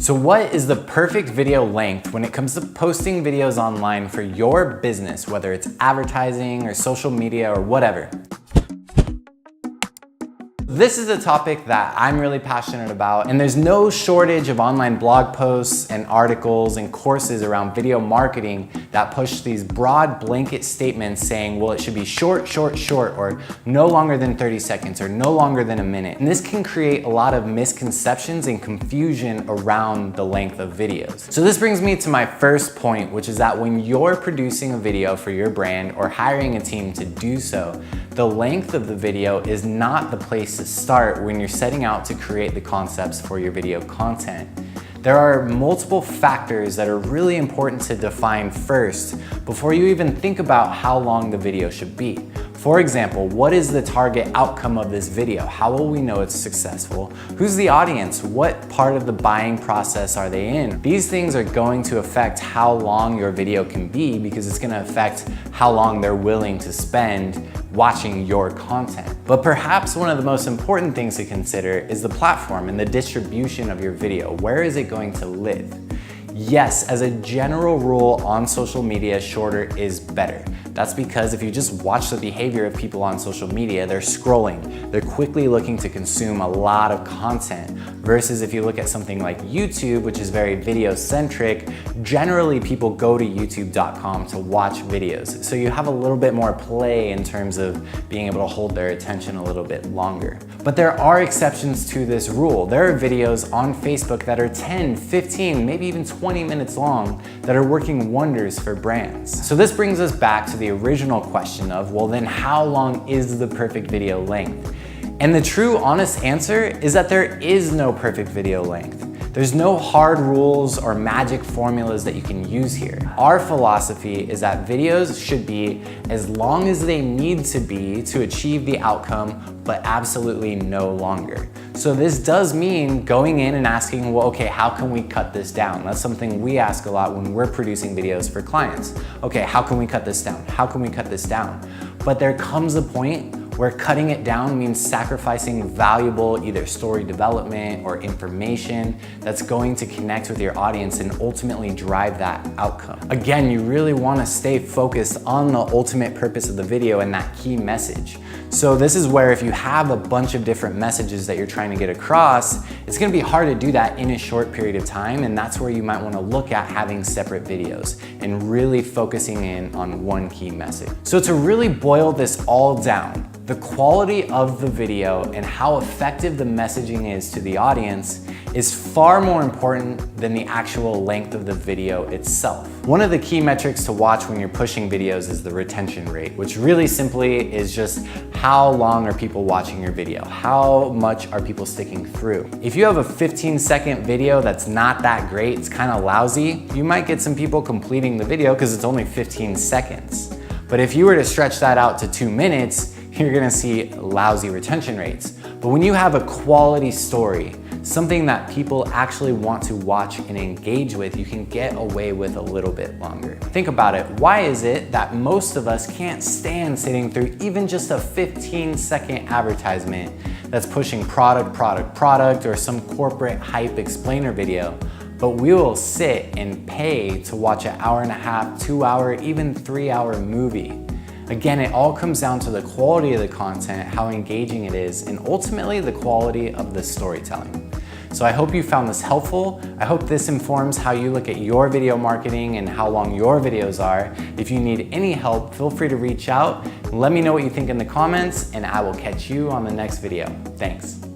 So what is the perfect video length when it comes to posting videos online for your business, whether it's advertising or social media or whatever? This is a topic that I'm really passionate about, and there's no shortage of online blog posts and articles and courses around video marketing that push these broad blanket statements saying, well, it should be short, or no longer than 30 seconds, or no longer than a minute. And this can create a lot of misconceptions and confusion around the length of videos. So this brings me to my first point, which is that when you're producing a video for your brand or hiring a team to do so, the length of the video is not the place to start when you're setting out to create the concepts for your video content. There are multiple factors that are really important to define first before you even think about how long the video should be. For example, what is the target outcome of this video? How will we know it's successful? Who's the audience? What part of the buying process are they in? These things are going to affect how long your video can be because it's going to affect how long they're willing to spend watching your content. But perhaps one of the most important things to consider is the platform and the distribution of your video. Where is it going to live? Yes, as a general rule on social media, shorter is better. That's because if you just watch the behavior of people on social media, they're scrolling, they're quickly looking to consume a lot of content. Versus if you look at something like YouTube, which is very video centric, generally people go to youtube.com to watch videos. So you have a little bit more play in terms of being able to hold their attention a little bit longer. But there are exceptions to this rule. There are videos on Facebook that are 10, 15, maybe even 20 minutes long that are working wonders for brands. So this brings us back to the original question of, well, then how long is the perfect video length? And the true honest answer is that there is no perfect video length. There's no hard rules or magic formulas that you can use here. Our philosophy is that videos should be as long as they need to be to achieve the outcome, but absolutely no longer. So this does mean going in and asking, well, okay, how can we cut this down? That's something we ask a lot when we're producing videos for clients. Okay, how can we cut this down? How can we cut this down? But there comes a point where cutting it down means sacrificing valuable either story development or information that's going to connect with your audience and ultimately drive that outcome. Again, you really want to stay focused on the ultimate purpose of the video and that key message. So this is where if you have a bunch of different messages that you're trying to get across, it's going to be hard to do that in a short period of time, and that's where you might want to look at having separate videos and really focusing in on one key message. So to really boil this all down, the quality of the video and how effective the messaging is to the audience is far more important than the actual length of the video itself. One of the key metrics to watch when you're pushing videos is the retention rate, which really simply is just how long are people watching your video? How much are people sticking through? If you have a 15-second video that's not that great, it's kind of lousy, you might get some people completing the video because it's only 15 seconds. But if you were to stretch that out to 2 minutes, you're gonna see lousy retention rates. But when you have a quality story, something that people actually want to watch and engage with, you can get away with a little bit longer. Think about it. Why is it that most of us can't stand sitting through even just a 15-second advertisement that's pushing product, or some corporate hype explainer video, but we will sit and pay to watch an hour-and-a-half, 2-hour, even 3-hour movie? Again, it all comes down to the quality of the content, how engaging it is, and ultimately the quality of the storytelling. So I hope you found this helpful. I hope this informs how you look at your video marketing and how long your videos are. If you need any help, feel free to reach out. Let me know what you think in the comments, and I will catch you on the next video. Thanks.